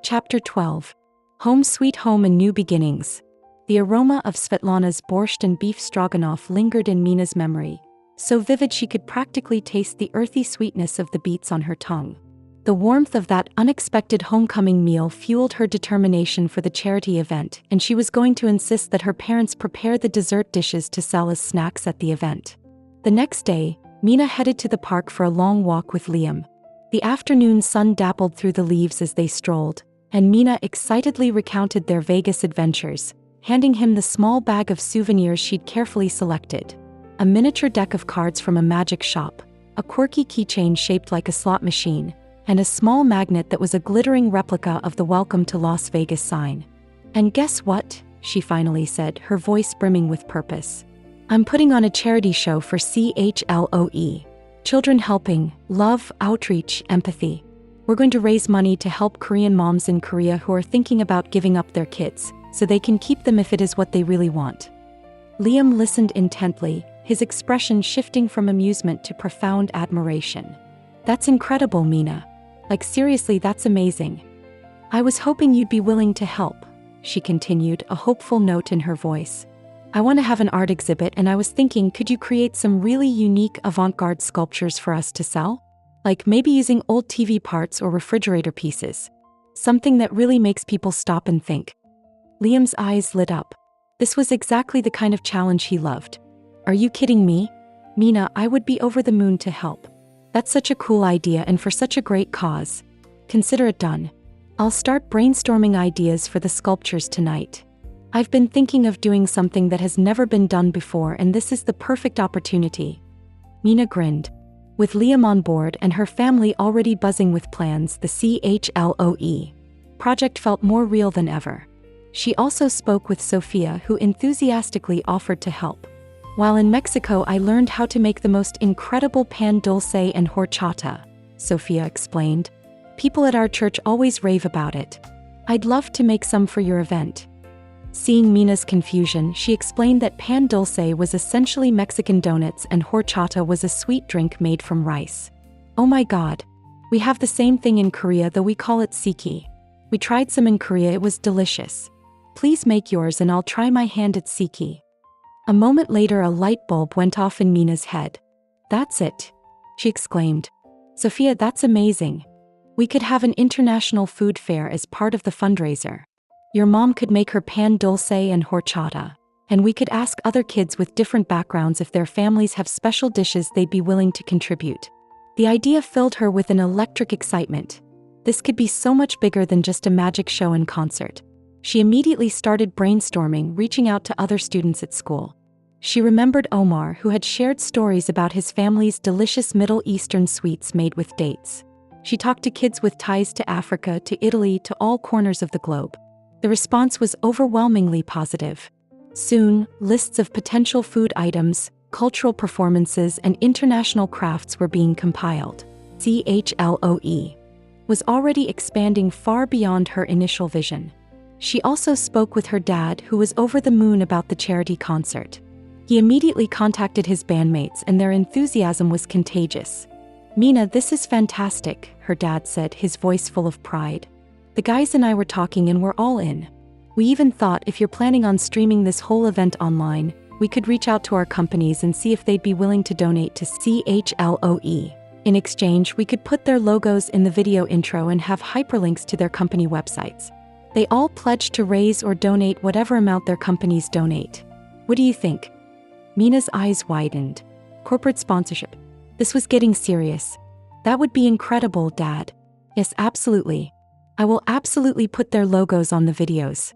Chapter 12. Home Sweet Home and New Beginnings. The aroma of Svetlana's borscht and beef stroganoff lingered in Mina's memory, so vivid she could practically taste the earthy sweetness of the beets on her tongue. The warmth of that unexpected homecoming meal fueled her determination for the charity event, and she was going to insist that her parents prepare the dessert dishes to sell as snacks at the event. The next day, Mina headed to the park for a long walk with Liam. The afternoon sun dappled through the leaves as they strolled, and Mina excitedly recounted their Vegas adventures, handing him the small bag of souvenirs she'd carefully selected. A miniature deck of cards from a magic shop, a quirky keychain shaped like a slot machine, and a small magnet that was a glittering replica of the Welcome to Las Vegas sign. "And guess what?" she finally said, her voice brimming with purpose. "I'm putting on a charity show for C.H.L.O.E. Children Helping, Love, Outreach, Empathy. We're going to raise money to help Korean moms in Korea who are thinking about giving up their kids, so they can keep them if it is what they really want." Liam listened intently, his expression shifting from amusement to profound admiration. "That's incredible, Mina. Like seriously, that's amazing. I was hoping you'd be willing to help," she continued, a hopeful note in her voice. "I want to have an art exhibit and I was thinking, could you create some really unique avant-garde sculptures for us to sell? Like maybe using old TV parts or refrigerator pieces. Something that really makes people stop and think." Liam's eyes lit up. This was exactly the kind of challenge he loved. "Are you kidding me? Mina, I would be over the moon to help. That's such a cool idea and for such a great cause. Consider it done. I'll start brainstorming ideas for the sculptures tonight. I've been thinking of doing something that has never been done before, and this is the perfect opportunity." Mina grinned. With Liam on board and her family already buzzing with plans, the C.H.L.O.E. project felt more real than ever. She also spoke with Sofia, who enthusiastically offered to help. "While in Mexico, I learned how to make the most incredible pan dulce and horchata," Sofia explained. "People at our church always rave about it. I'd love to make some for your event." Seeing Mina's confusion, she explained that pan dulce was essentially Mexican donuts and horchata was a sweet drink made from rice. "Oh my god. We have the same thing in Korea, though we call it siki. We tried some in Korea, it was delicious. Please make yours and I'll try my hand at siki." A moment later, a light bulb went off in Mina's head. "That's it," she exclaimed. "Sofia, that's amazing. We could have an international food fair as part of the fundraiser. Your mom could make her pan dulce and horchata, and we could ask other kids with different backgrounds if their families have special dishes they'd be willing to contribute." The idea filled her with an electric excitement. This could be so much bigger than just a magic show and concert. She immediately started brainstorming, reaching out to other students at school. She remembered Omar, who had shared stories about his family's delicious Middle Eastern sweets made with dates. She talked to kids with ties to Africa, to Italy, to all corners of the globe. The response was overwhelmingly positive. Soon, lists of potential food items, cultural performances, and international crafts were being compiled. C.H.L.O.E. was already expanding far beyond her initial vision. She also spoke with her dad, who was over the moon about the charity concert. He immediately contacted his bandmates and their enthusiasm was contagious. "Mina, this is fantastic," her dad said, his voice full of pride. "The guys and I were talking and we're all in. We even thought if you're planning on streaming this whole event online, we could reach out to our companies and see if they'd be willing to donate to C.H.L.O.E. In exchange, we could put their logos in the video intro and have hyperlinks to their company websites. They all pledged to raise or donate whatever amount their companies donate. What do you think?" Mina's eyes widened. Corporate sponsorship. This was getting serious. "That would be incredible, Dad." "Yes, absolutely. I will absolutely put their logos on the videos."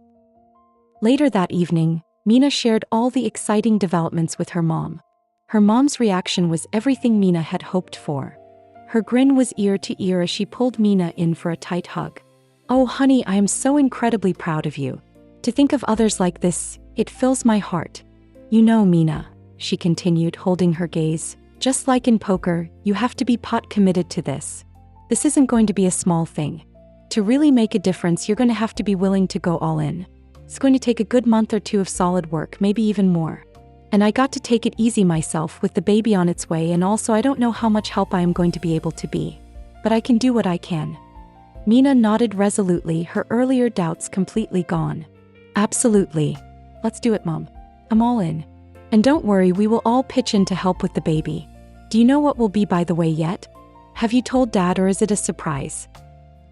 Later that evening, Mina shared all the exciting developments with her mom. Her mom's reaction was everything Mina had hoped for. Her grin was ear to ear as she pulled Mina in for a tight hug. "Oh honey, I am so incredibly proud of you. To think of others like this, it fills my heart. You know, Mina," she continued, holding her gaze, "just like in poker, you have to be pot committed to this. This isn't going to be a small thing. To really make a difference, you're going to have to be willing to go all in. It's going to take a good month or two of solid work, maybe even more." And I got to take it easy myself with the baby on its way, and also I don't know how much help I am going to be able to be. But I can do what I can." Mina nodded resolutely, her earlier doubts completely gone. "Absolutely. Let's do it, Mom. I'm all in. And don't worry, we will all pitch in to help with the baby. Do you know what will be by the way yet? Have you told Dad, or is it a surprise?"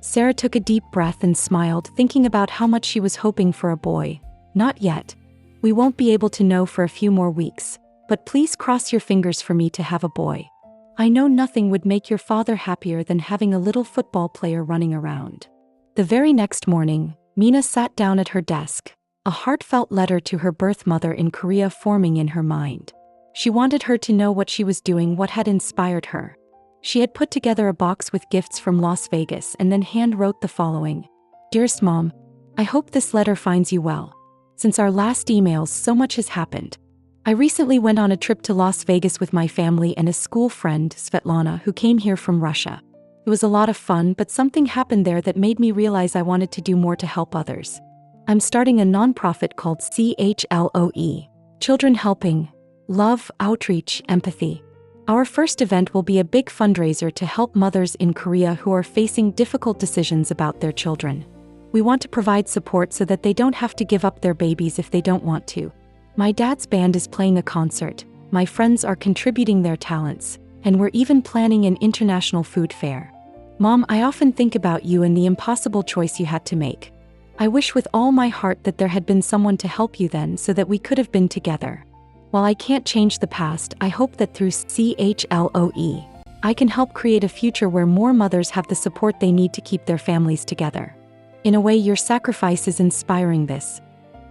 Sarah took a deep breath and smiled, thinking about how much she was hoping for a boy. "Not yet. We won't be able to know for a few more weeks, but please cross your fingers for me to have a boy. I know nothing would make your father happier than having a little football player running around." The very next morning, Mina sat down at her desk, a heartfelt letter to her birth mother in Korea forming in her mind. She wanted her to know what she was doing, what had inspired her. She had put together a box with gifts from Las Vegas and then hand-wrote the following. "Dearest Mom, I hope this letter finds you well. Since our last emails, so much has happened. I recently went on a trip to Las Vegas with my family and a school friend, Svetlana, who came here from Russia. It was a lot of fun, but something happened there that made me realize I wanted to do more to help others. I'm starting a nonprofit called C.H.L.O.E, Children Helping, Love, Outreach, Empathy. Our first event will be a big fundraiser to help mothers in Korea who are facing difficult decisions about their children. We want to provide support so that they don't have to give up their babies if they don't want to. My dad's band is playing a concert, my friends are contributing their talents, and we're even planning an international food fair. Mom, I often think about you and the impossible choice you had to make. I wish with all my heart that there had been someone to help you then so that we could have been together. While I can't change the past, I hope that through C.H.L.O.E, I can help create a future where more mothers have the support they need to keep their families together. In a way, your sacrifice is inspiring this.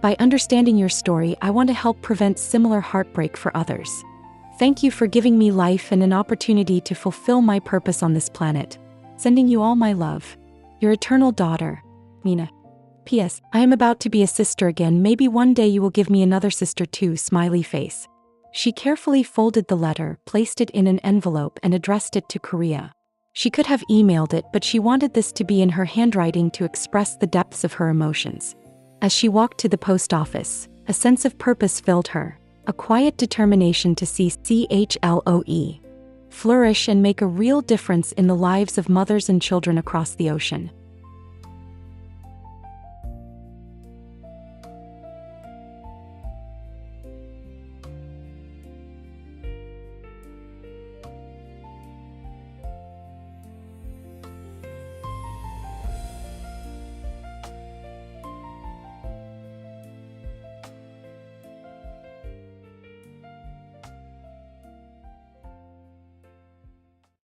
By understanding your story, I want to help prevent similar heartbreak for others. Thank you for giving me life and an opportunity to fulfill my purpose on this planet. Sending you all my love. Your eternal daughter, Mina. P.S. I am about to be a sister again. Maybe one day you will give me another sister too, smiley face." She carefully folded the letter, placed it in an envelope, and addressed it to Korea. She could have emailed it, but she wanted this to be in her handwriting to express the depths of her emotions. As she walked to the post office, a sense of purpose filled her, a quiet determination to see C.H.L.O.E flourish and make a real difference in the lives of mothers and children across the ocean.